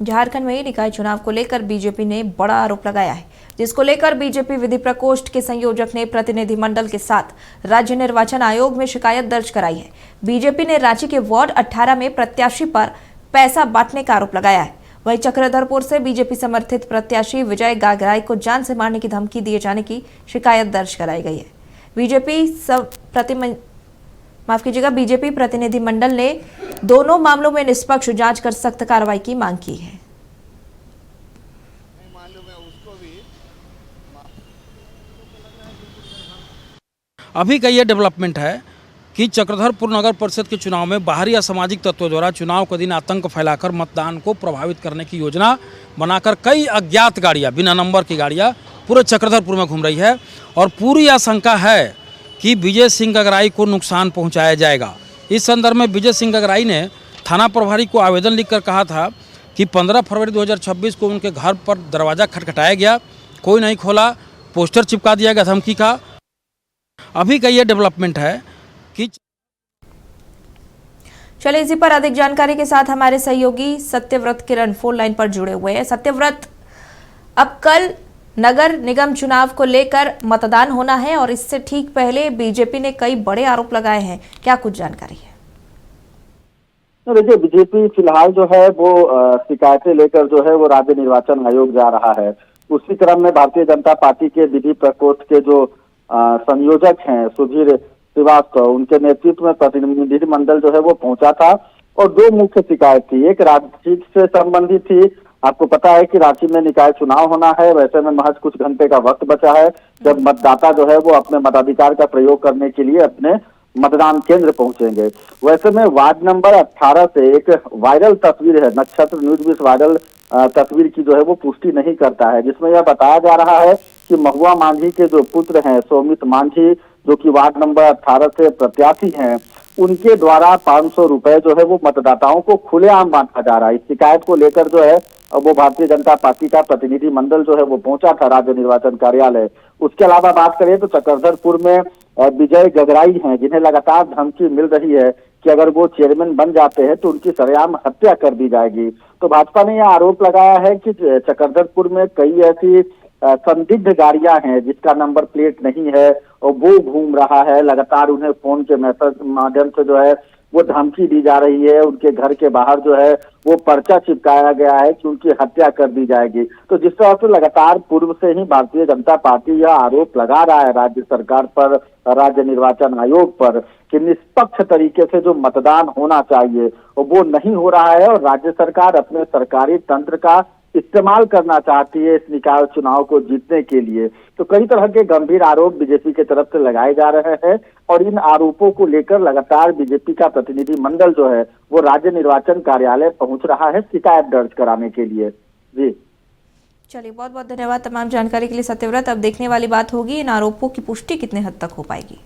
झारखंड में निकाय चुनाव को लेकर बीजेपी ने बड़ा आरोप लगाया है, जिसको लेकर बीजेपी विधि प्रकोष्ठ के संयोजक ने प्रतिनिधिमंडल के साथ राज्य निर्वाचन आयोग में शिकायत दर्ज कराई है। बीजेपी ने रांची के वार्ड 18 में प्रत्याशी पर पैसा बांटने का आरोप लगाया है। वहीं चक्रधरपुर से बीजेपी समर्थित प्रत्याशी विजय गागराई को जान से मारने की धमकी दिए जाने की शिकायत दर्ज कराई गई है। बीजेपी प्रतिनिधिमंडल ने दोनों मामलों में निष्पक्ष जांच कर सख्त कार्रवाई की मांग की है। अभी का ये डेवलपमेंट है कि चक्रधरपुर नगर परिषद के चुनाव में बाहरी असामाजिक तत्वों द्वारा चुनाव के दिन आतंक फैलाकर मतदान को प्रभावित करने की योजना बनाकर कई अज्ञात गाड़ियां, बिना नंबर की गाड़ियां पूरे चक्रधरपुर में घूम रही है और पूरी आशंका है कि विजय सिंह गागराई को नुकसान पहुंचाया जाएगा। इस संदर्भ में विजय सिंह गागराई ने थाना प्रभारी को आवेदन लिखकर कहा था कि 15 फरवरी 2026 को उनके घर पर दरवाज़ा खटखटाया गया, कोई नहीं खोला, पोस्टर चिपका दिया गया धमकी का। अभी का ये डेवलपमेंट है कि चलिए इसी पर अधिक जानकारी के साथ हमारे सहयोगी सत्यव्रत किरण फोन लाइन पर जुड़े हुए हैं। सत्यव्रत, अब कल नगर निगम चुनाव को लेकर मतदान होना है और इससे ठीक पहले बीजेपी ने कई बड़े आरोप लगाए हैं, क्या कुछ जानकारी है? देखिए, बीजेपी फिलहाल जो है वो शिकायतें लेकर जो है वो राज्य निर्वाचन आयोग जा रहा है। उसी क्रम में भारतीय जनता पार्टी के विधि प्रकोष्ठ के जो संयोजक हैं सुधीर श्रीवास्तव, उनके नेतृत्व में प्रतिनिधिमंडल जो है वो पहुंचा था और दो मुख्य शिकायत थी। एक रांची से संबंधित थी। आपको पता है कि रांची में निकाय चुनाव होना है, वैसे में महज कुछ घंटे का वक्त बचा है जब मतदाता जो है वो अपने मताधिकार का प्रयोग करने के लिए अपने मतदान केंद्र पहुंचेंगे। वैसे में वार्ड नंबर 18 से एक वायरल तस्वीर है, नक्षत्र न्यूज भी इस वायरल तस्वीर की जो है वो पुष्टि नहीं करता है, जिसमें यह बताया जा रहा है कि महुआ मांझी के जो पुत्र हैं सौमित मांझी, जो कि वार्ड नंबर 18 से प्रत्याशी हैं, उनके द्वारा 500 रुपए जो है वो मतदाताओं को खुलेआम बांटा जा रहा है। इस शिकायत को लेकर जो है वो भारतीय जनता पार्टी का प्रतिनिधि मंडल जो है वो पहुंचा था राज्य निर्वाचन कार्यालय। उसके अलावा बात करें तो चक्रधरपुर में विजय गागराई हैं, जिन्हें लगातार धमकी मिल रही है कि अगर वो चेयरमैन बन जाते हैं तो उनकी सरेआम हत्या कर दी जाएगी। तो भाजपा ने यह आरोप लगाया है कि चक्रधरपुर में कई ऐसी संदिग्ध गाड़ियां हैं जिसका नंबर प्लेट नहीं है और वो घूम रहा है। लगातार उन्हें फोन के मैसेज माध्यम से जो है वो धमकी दी जा रही है। उनके घर के बाहर जो है वो पर्चा चिपकाया गया है कि उनकी हत्या कर दी जाएगी। तो जिस तरह से लगातार पूर्व से ही भारतीय जनता पार्टी यह आरोप लगा रहा है राज्य सरकार पर, राज्य निर्वाचन आयोग पर, कि निष्पक्ष तरीके से जो मतदान होना चाहिए वो नहीं हो रहा है और राज्य सरकार अपने सरकारी तंत्र का इस्तेमाल करना चाहती है इस निकाय चुनाव को जीतने के लिए। तो कई तरह के गंभीर आरोप बीजेपी की तरफ से लगाए जा रहे हैं और इन आरोपों को लेकर लगातार बीजेपी का प्रतिनिधि मंडल जो है वो राज्य निर्वाचन कार्यालय पहुंच रहा है शिकायत दर्ज कराने के लिए। जी चलिए, बहुत बहुत धन्यवाद तमाम जानकारी के लिए सत्यव्रत। अब देखने वाली बात होगी इन आरोपों की पुष्टि कितने हद तक हो पाएगी।